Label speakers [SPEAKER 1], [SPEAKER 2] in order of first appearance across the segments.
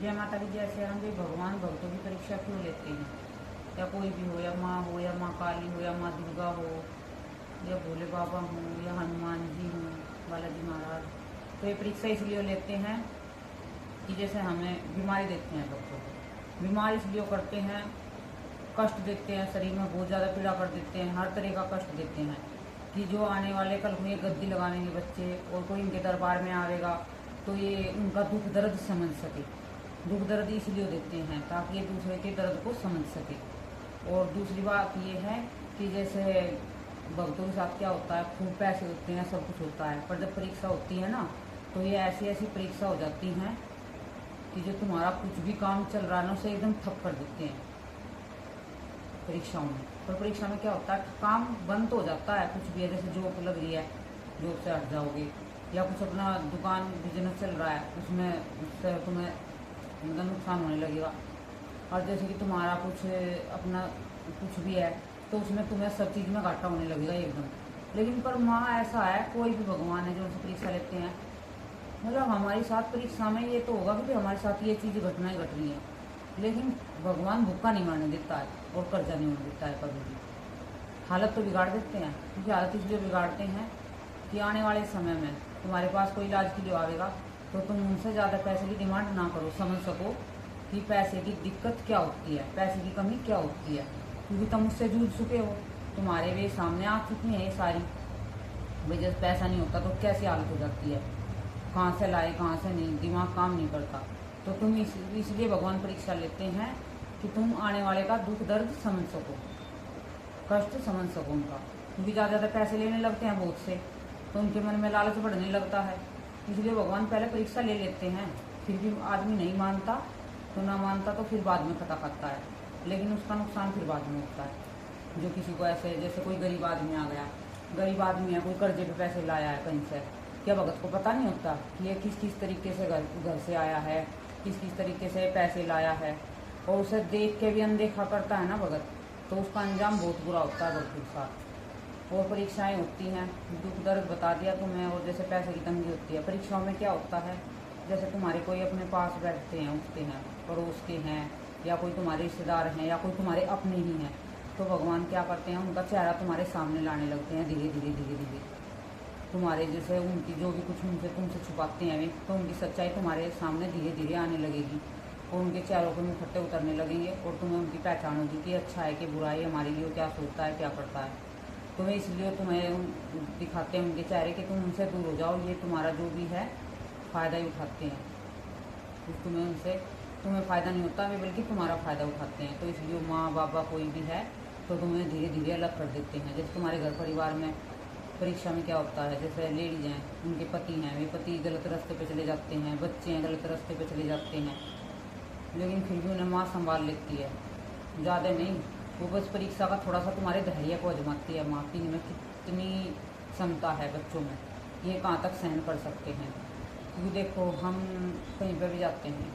[SPEAKER 1] जय माता दी। जैसे हम भी भगवान भक्तों की परीक्षा क्यों लेते हैं, या कोई भी हो, या माँ हो, या माँ काली हो, या माँ दुर्गा हो, या भोले बाबा हो, या हनुमान जी हो, बालाजी महाराज। तो ये परीक्षा इसलिए लेते हैं कि जैसे हमें बीमारी देते हैं भक्तों को। बीमार इसलिए करते हैं, कष्ट देते हैं, शरीर में बहुत ज़्यादा पीड़ा कर देते हैं, हर तरह का कष्ट देते हैं कि जो आने वाले कल को ये गद्दी लगाएंगे बच्चे और कोई इनके दरबार में आएगा तो ये उनका दुख दर्द समझ सके। दुख दर्द इसलिए देते हैं ताकि ये दूसरे के दर्द को समझ सके। और दूसरी बात ये है कि जैसे भक्तों के साथ क्या होता है, खूब पैसे होते हैं, सब कुछ होता है, पर जब परीक्षा होती है ना तो ये ऐसी ऐसी परीक्षा हो जाती हैं कि जो तुम्हारा कुछ भी काम चल रहा है ना उसे एकदम ठप कर देते हैं परीक्षाओं में। पर परीक्षा में क्या होता है, काम बंद तो हो जाता है, कुछ भी है, जैसे जॉब लग रही है, जॉब से हट जाओगे, या कुछ अपना दुकान बिजनेस चल रहा है उसमें उससे तुम्हें मतलब नुकसान होने लगेगा। और जैसे कि तुम्हारा कुछ अपना कुछ भी है तो उसमें तुम्हें सब चीज़ में घाटा होने लगेगा एकदम। लेकिन पर माँ ऐसा है, कोई भी भगवान है जो उनसे परीक्षा लेते हैं, मतलब हमारे साथ परीक्षा में ये तो होगा कि हमारे साथ ये चीज़ घटनाएं घट रही है, लेकिन भगवान भूखा नहीं मारने देता है और कर्जा नहीं होने देता है कभी भी। हालत तो बिगाड़ देते हैं, क्योंकि हालत इसलिए बिगाड़ते हैं कि आने वाले समय में तुम्हारे पास कोई इलाज के लिए आएगा तो तुम उनसे ज़्यादा पैसे की डिमांड ना करो, समझ सको कि पैसे की दिक्कत क्या होती है, पैसे की कमी क्या होती है, क्योंकि तुम उससे जूझ चुके हो, तुम्हारे वे सामने आ चुकी हैं ये सारी। भाई जब पैसा नहीं होता तो कैसी हालत हो जाती है, कहाँ से लाए कहाँ से नहीं, दिमाग काम नहीं करता। तो तुम इसलिए भगवान परीक्षा लेते हैं कि तुम आने वाले का दुख दर्द समझ सको, कष्ट समझ सको उनका, क्योंकि ज़्यादा ज़्यादा पैसे लेने लगते हैं बहुत से तो उनके मन में लालच बढ़ने लगता है। इसलिए भगवान पहले परीक्षा ले लेते हैं, फिर भी आदमी नहीं मानता तो ना मानता तो फिर बाद में पता करता है, लेकिन उसका नुकसान फिर बाद में होता है। जो किसी को ऐसे जैसे कोई गरीब आदमी आ गया, गरीब आदमी है, कोई कर्जे पे पैसे लाया है कहीं से, क्या भगत को पता नहीं होता कि ये किस किस तरीके से घर से आया है, किस किस तरीके से पैसे लाया है, और उसे देख के भी अनदेखा करता है ना भगत, तो उसका अंजाम बहुत बुरा होता है भक्त के साथ। और परीक्षाएं होती हैं, दुख दर्द बता दिया तुम्हें। और जैसे पैसे की तंगी होती है परीक्षाओं में, क्या होता है, जैसे तुम्हारे कोई अपने पास बैठते हैं, उठते हैं, पड़ोस के हैं, या कोई तुम्हारे रिश्तेदार हैं, या कोई तुम्हारे अपने ही हैं, तो भगवान क्या करते हैं, उनका चेहरा तुम्हारे सामने लाने लगते हैं धीरे धीरे धीरे धीरे। तुम्हारे जैसे उनकी जो भी कुछ उनसे तुमसे छुपाते हैं वे, तो उनकी सच्चाई तुम्हारे सामने धीरे धीरे आने लगेगी, और उनके चेहरों के मुखट्टे उतरने लगेंगे, और तुम्हें उनकी पहचान होगी कि अच्छा है कि बुरा है, हमारे लिए क्या सोचता है, क्या करता है। तुम्हें इसलिए तुम्हें दिखाते हैं उनके चेहरे कि तुम उनसे दूर हो जाओ, ये तुम्हारा जो भी है फ़ायदा ही उठाते हैं। तुम्हें उनसे तुम्हें फ़ायदा नहीं होता, वे बल्कि तुम्हारा फ़ायदा उठाते हैं। तो इसलिए माँ बाबा कोई भी है तो तुम्हें धीरे धीरे अलग कर देते हैं। जैसे तुम्हारे घर परिवार में परीक्षा में क्या होता है, जैसे लेडीज हैं, उनके पति हैं, वे पति गलत रास्ते पे चले जाते हैं, बच्चे हैं गलत रास्ते पे चले जाते हैं, लेकिन फिर भी उन्हें माँ संभाल लेती है, ज़्यादा नहीं, वो बस परीक्षा का थोड़ा सा तुम्हारे धैर्य को आजमाती है। माँ की में कितनी क्षमता है बच्चों में, ये कहाँ तक सहन कर सकते हैं। क्योंकि देखो हम कहीं पर भी जाते हैं,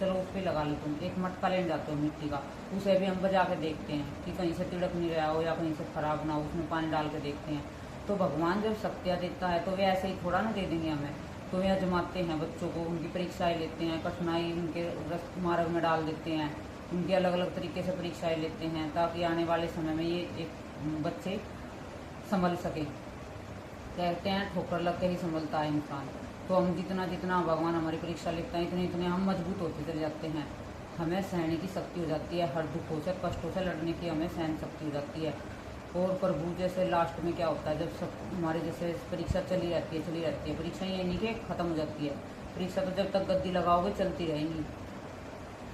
[SPEAKER 1] चलो उस पर लगा लो, तुम एक मटका लेने जाते हो मिट्टी का, उसे भी हम बजा के देखते हैं कि कहीं से तिड़क नहीं रहा हो या कहीं से ख़राब ना हो, उसमें पानी डाल के देखते हैं। तो भगवान जब शक्तियाँ देता है तो वे ऐसे ही थोड़ा ना दे देंगे हमें, तो वे आजमाते हैं बच्चों को, उनकी परीक्षाएँ लेते हैं, कठिनाई उनके मार्ग में डाल देते हैं, उनकी अलग अलग तरीके से परीक्षाएँ लेते हैं, ताकि आने वाले समय में ये एक बच्चे संभल सके। कहते हैं ठोकर लग के ही संभलता है इंसान। तो हम जितना जितना भगवान हमारी परीक्षा लेता है, इतने इतने हम मजबूत होते चले जाते हैं, हमें सहने की शक्ति हो जाती है, हर दुखों से कष्टों से लड़ने की हमें सहन शक्ति हो जाती है। और प्रभु जैसे लास्ट में क्या होता है, जब सब हमारे जैसे परीक्षा चली रहती है, परीक्षा ये नहीं कि ख़त्म हो जाती है, परीक्षा तो जब तक गद्दी लगाओगे चलती रहेंगी,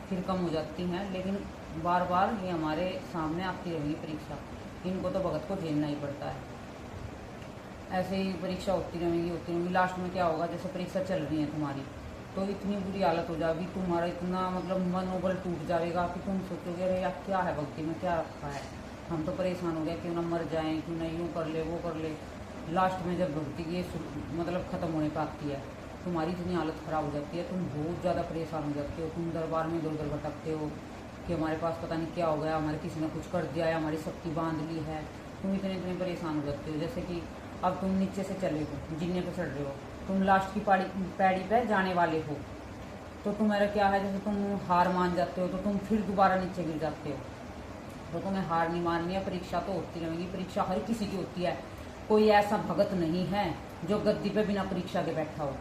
[SPEAKER 1] फिर कम हो जाती हैं, लेकिन बार बार ये हमारे सामने आती रहेगी परीक्षा, इनको तो भगत को झेलना ही पड़ता है। ऐसे ही परीक्षा होती रहेंगी। लास्ट में क्या होगा, जैसे परीक्षा चल रही है तुम्हारी, तो इतनी बुरी हालत हो जाएगी, तुम्हारा इतना मतलब मनोबल टूट जाएगा कि तुम सोचोगे अरे यार क्या है, भक्ति में क्या रखा है, हम तो परेशान हो गए, क्यों ना मर जाएं, क्यों ना यूँ कर ले वो कर ले। लास्ट में जब भक्ति की मतलब ख़त्म होने पर आती है, तुम्हारी इतनी हालत ख़राब हो जाती है, तुम बहुत ज़्यादा परेशान हो जाते हो, तुम दरबार में इधर उधर भटकते हो कि हमारे पास पता नहीं क्या हो गया, हमारे किसी ने कुछ कर दिया है, हमारी शक्ति बांध ली है। तुम इतने इतने परेशान हो जाते हो, जैसे कि अब तुम नीचे से चले हो, जीने पे चढ़ रहे हो, तुम लास्ट की पैड़ी पे जाने वाले हो, तो तुम्हारा क्या है, जैसे तुम हार मान जाते हो तो तुम फिर दोबारा नीचे गिर जाते हो। तो तुम्हें हार नहीं माननी है, परीक्षा तो होती रहेगी, परीक्षा हर किसी की होती है। कोई ऐसा भगत नहीं है जो गद्दी पे बिना परीक्षा के बैठा हो।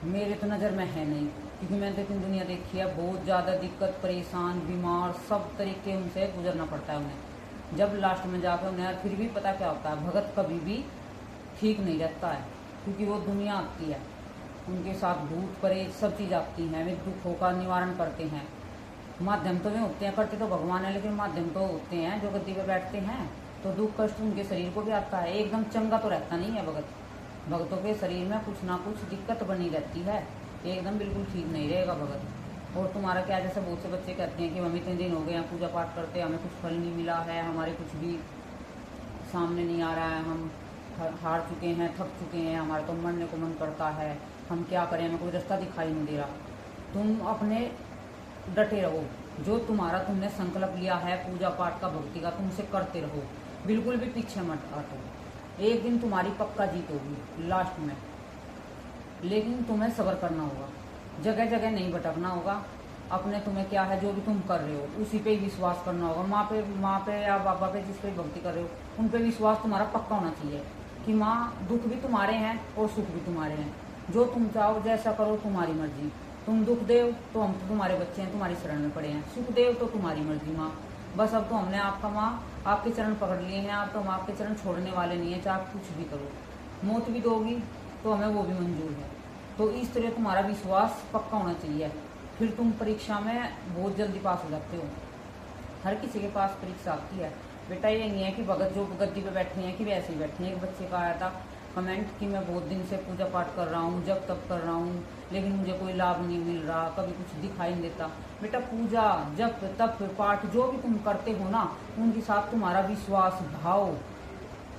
[SPEAKER 1] मेरे तो नज़र में है नहीं, क्योंकि मैंने तो इतनी दुनिया देखी है, बहुत ज़्यादा दिक्कत, परेशान, बीमार, सब तरीके उनसे गुजरना पड़ता है उन्हें। जब लास्ट में जाकर उन्हें फिर भी पता क्या होता है, भगत कभी भी ठीक नहीं रहता है, क्योंकि वो दुनिया आती है, उनके साथ भूत प्रेत सब चीज़ आती हैं, वे दुखों का निवारण करते हैं। माध्यम तो वे होते हैं, करते तो भगवान है, लेकिन माध्यम तो होते हैं जो गद्दी पे बैठते हैं। तो दुख कष्ट उनके शरीर को भी आता है, एकदम चंगा तो रहता नहीं है भगत। भगतों के शरीर में कुछ ना कुछ दिक्कत बनी रहती है, एकदम बिल्कुल ठीक नहीं रहेगा भगत। और तुम्हारा क्या, जैसे बहुत से बच्चे कहते हैं कि हम इतने दिन हो गए हैं पूजा पाठ करते, हमें कुछ फल नहीं मिला है, हमारे कुछ भी सामने नहीं आ रहा है, हम हार चुके हैं, थक चुके हैं, हमारा तो मरने को मन करता है, हम क्या करें, हमें कोई रास्ता दिखाई नहीं दे रहा। तुम अपने डटे रहो, जो तुम्हारा तुमने संकल्प लिया है पूजा पाठ का, भक्ति का, तुम उसे करते रहो, बिल्कुल भी पीछे मत हटो। एक दिन तुम्हारी पक्का जीत होगी लास्ट में, लेकिन तुम्हें सब्र करना होगा, जगह जगह नहीं भटकना होगा। अपने तुम्हें क्या है, जो भी तुम कर रहे हो उसी पे ही विश्वास करना होगा। माँ पे या बाबा पे, जिस पे भक्ति कर रहे हो उन पे विश्वास तुम्हारा पक्का होना चाहिए कि माँ, दुख भी तुम्हारे हैं और सुख भी तुम्हारे हैं, जो तुम चाहो जैसा करो, तुम्हारी मर्जी। तुम दुख देव तो हम तो तुम्हारे बच्चे हैं, तुम्हारी शरण में पड़े हैं, सुख देव तो तुम्हारी मर्जी माँ। बस अब तो हमने आपका माँ आपके चरण पकड़ लिए हैं, आप तो हम आपके चरण छोड़ने वाले नहीं है, चाहे आप कुछ भी करो, मौत भी दोगी तो हमें वो भी मंजूर है। तो इस तरह तुम्हारा विश्वास पक्का होना चाहिए, फिर तुम परीक्षा में बहुत जल्दी पास हो जाते हो। हर किसी के पास परीक्षा आती है बेटा, ये नहीं है कि भगत जो गद्दी पे बैठे हैं कि वैसे ही बैठे हैं। एक बच्चे का आया था कमेंट कि मैं बहुत दिन से पूजा पाठ कर रहा हूँ, जब तब कर रहा हूँ, लेकिन मुझे कोई लाभ नहीं मिल रहा, कभी कुछ दिखाई नहीं देता। बेटा पूजा जब तप पाठ जो भी तुम करते हो ना, उनके साथ तुम्हारा विश्वास भाव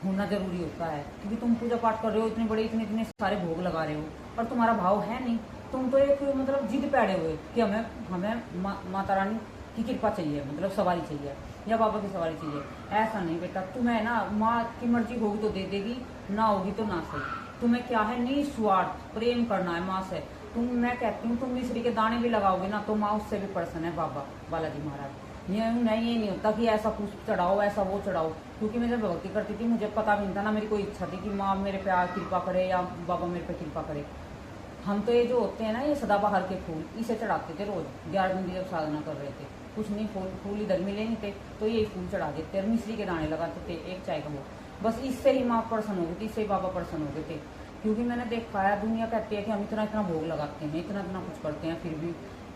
[SPEAKER 1] होना जरूरी होता है, क्योंकि तुम पूजा पाठ कर रहे हो, इतने बड़े इतने सारे भोग लगा रहे हो, और तुम्हारा भाव है नहीं। तुम तो एक मतलब जिद पैड़े हुए कि हमें माता रानी की कृपा चाहिए, मतलब सवारी चाहिए या बाबा की सवारी चाहिए। ऐसा नहीं बेटा, तुम्हें ना माँ की मर्जी होगी तो दे देगी, ना होगी तो ना सही। तुम्हें क्या है, निस्वार्थ प्रेम करना है माँ से। मैं कहती हूँ तुम मिश्री के दाने भी लगाओगे ना तो माँ उससे भी प्रसन्न है, बाबा बालाजी महाराज। ये नहीं होता कि ऐसा कुछ चढ़ाओ, ऐसा वो चढ़ाओ, क्योंकि मैं जब भक्ति करती थी मुझे पता भी नहीं था ना, मेरी कोई इच्छा थी कि माँ मेरे पे कृपा करे या बाबा मेरे पे कृपा करे। हम तो ये जो होते हैं ना, ये सदाबहार के फूल, इसे चढ़ाते थे रोज 11 दिन की जब साधना कर रहे थे, कुछ नहीं फूल इधर मिले नहीं थे तो ये फूल चढ़ा देते, और मिश्री के दाने लगाते थे, एक चाय का वो, बस इससे ही माँ प्रसन्न हो गई थी, इससे ही बाबा प्रसन्न हो गए थे। क्योंकि मैंने देखा है, दुनिया कहती है कि हम इतना इतना भोग लगाते हैं, इतना इतना कुछ करते हैं, फिर भी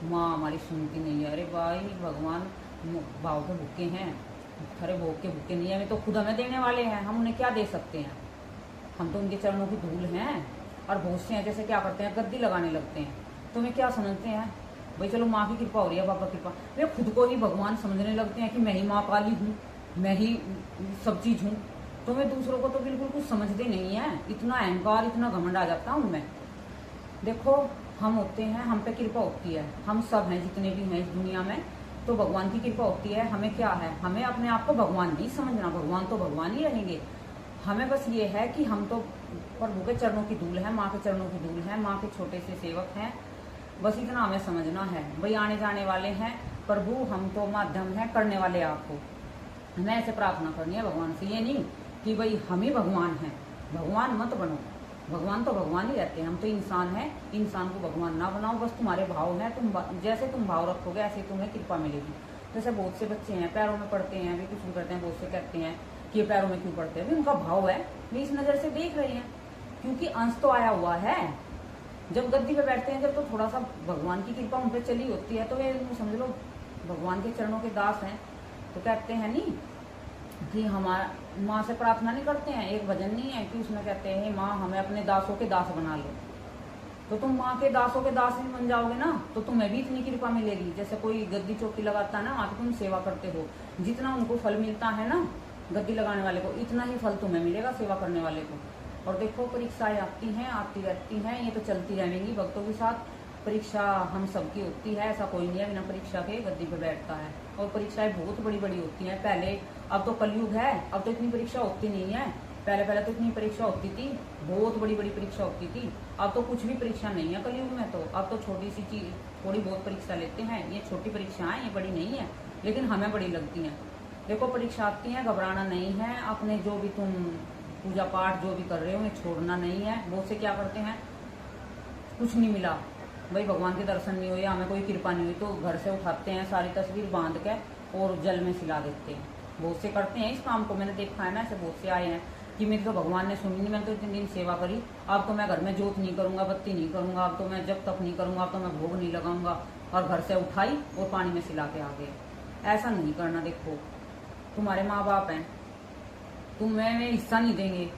[SPEAKER 1] माँ हमारी सुनती नहीं है। अरे भाई, भगवान भाव के भूखे हैं, खरे भोग के भूखे नहीं है, वे तो खुद हमें देने वाले हैं, हम उन्हें क्या दे सकते हैं। हम तो उनके चरणों की धूल हैं। और बहुत से हैं जैसे क्या करते हैं, गद्दी लगाने लगते हैं, तो वे क्या समझते हैं, भाई चलो माँ की कृपा हो रही है, बाबा कृपा, वे खुद को ही भगवान समझने लगते हैं कि मैं ही माँ काली हूँ, मैं ही सब चीज़ हूँ। तो वे दूसरों को तो बिल्कुल कुछ समझते नहीं है, इतना अहंकार, इतना घमंड आ जाता है उनमें। देखो हम होते हैं, हम पे कृपा होती है, हम सब हैं जितने भी हैं इस दुनिया में, तो भगवान की कृपा होती है। हमें क्या है, हमें अपने आप को भगवान नहीं समझना, भगवान तो भगवान ही रहेंगे। हमें बस ये है कि हम तो प्रभु के चरणों की धूल है, माँ के चरणों की धूल है, माँ के छोटे से सेवक हैं, बस इतना हमें समझना है। भाई आने जाने वाले हैं प्रभु, हम तो माध्यम है, करने वाले आपको। हमें ऐसे प्रार्थना करनी है भगवान से, ये नहीं कि भाई हम ही भगवान हैं, भगवान मत बनो, भगवान तो भगवान ही रहते हैं, हम तो इंसान हैं, इंसान को भगवान ना बनाओ। बस तुम्हारे भाव हैं, तुम जैसे तुम भाव रखोगे ऐसे तुम्हें कृपा मिलेगी। जैसे बहुत से बच्चे हैं पैरों में पड़ते हैं, भी कुछ भी करते हैं, बहुत से कहते हैं कि ये पैरों में क्यों पड़ते हैं, भी उनका भाव है, वे इस नज़र से देख रहे हैं, क्योंकि अंश तो आया हुआ है। जब गद्दी पे बैठते हैं जब, तो थोड़ा सा भगवान की कृपा उन पर चली होती है, तो वे समझ लो भगवान के चरणों के दास हैं। तो कहते हैं नहीं कि हमारा माँ से प्रार्थना नहीं करते हैं, एक भजन नहीं है कि उसमें कहते हैं माँ हमें अपने दासों के दास बना लो। तो तुम माँ के दासों के दास भी बन जाओगे ना, तो तुम्हें भी इतनी कृपा मिलेगी। जैसे कोई गद्दी चौकी लगाता है ना, वहाँ की तुम सेवा करते हो, जितना उनको फल मिलता है ना गद्दी लगाने वाले को, इतना ही फल तुम्हें मिलेगा सेवा करने वाले को। और देखो परीक्षाएं आती हैं, आती रहती हैं, ये तो चलती रहेंगी भक्तों के साथ। परीक्षा हम सबकी होती है, ऐसा कोई नहीं है बिना परीक्षा के गद्दी पे बैठता है। और परीक्षाएं बहुत बड़ी बड़ी होती हैं पहले, अब तो कलयुग है, अब तो इतनी परीक्षा होती नहीं है। पहले पहले तो इतनी परीक्षा होती थी, बहुत बड़ी बड़ी परीक्षा होती थी। अब तो कुछ भी परीक्षा नहीं है कलयुग में। तो अब तो छोटी सी चीज, थोड़ी बहुत परीक्षा लेते हैं। ये छोटी परीक्षाएं, ये बड़ी नहीं है, लेकिन हमें बड़ी लगती हैं। देखो परीक्षा आती है, घबराना नहीं है। अपने जो भी तुम पूजा पाठ जो भी कर रहे हो, ये छोड़ना नहीं है। बहुत से क्या करते हैं, कुछ नहीं मिला भाई, भगवान के दर्शन नहीं हुए, हमें कोई कृपा नहीं हुई, तो घर से उठाते हैं सारी तस्वीर बांध के और जल में सिला देते हैं। बहुत से करते हैं इस काम को, मैंने देखा है ना, ऐसे बहुत से आए हैं कि मेरी तो भगवान ने सुनी नहीं, मैंने तो इतने दिन सेवा करी, अब तो मैं घर में जोत नहीं करूंगा, बत्ती नहीं करूंगा, अब तो मैं जब तक नहीं करूंगा, अब तो मैं भोग नहीं लगाऊंगा, और घर से उठाई और पानी में सिला के आ गए। ऐसा नहीं करना। देखो तुम्हारे माँ बाप हैं, तुम्हें हिस्सा नहीं देंगे,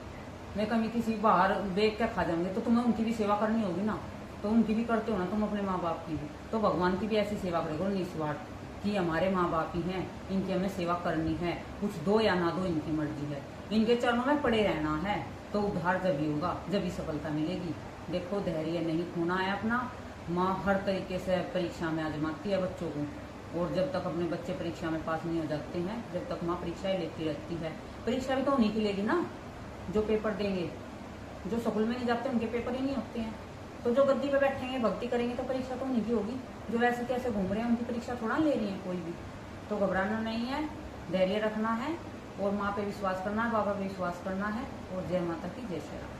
[SPEAKER 1] मैं कभी किसी बाहर बेच के खा जाऊंगे, तो तुम्हें उनकी भी सेवा करनी होगी ना। तो उनकी भी करते हो ना तुम, अपने माँ बाप की भी। तो भगवान की भी ऐसी सेवा करेगा निस्वार्थ, कि हमारे माँ बाप ही हैं, इनकी हमें सेवा करनी है, कुछ दो या ना दो इनकी मर्जी है, इनके चरणों में पड़े रहना है। तो उद्धार जब ही होगा, जब ही सफलता मिलेगी। देखो धैर्य नहीं खोना है अपना। माँ हर तरीके से परीक्षा में आजमाती है बच्चों को, और जब तक अपने बच्चे परीक्षा में पास नहीं हो जाते हैं, जब तक माँ परीक्षाएं लेती रहती है। परीक्षा भी तो उन्हीं की लेगी ना जो पेपर देंगे। जो स्कूल में नहीं जाते उनके पेपर ही नहीं होते हैं। तो जो गद्दी पे बैठेंगे, भक्ति करेंगे, तो परीक्षा तो उन्हीं की होगी। जो वैसे कैसे घूम रहे हैं, उनकी परीक्षा थोड़ा ले रही है कोई भी। तो घबराना नहीं है, धैर्य रखना है, और माँ पे विश्वास करना है, बाबा पे विश्वास करना है। और जय माता की, जय श्री राम।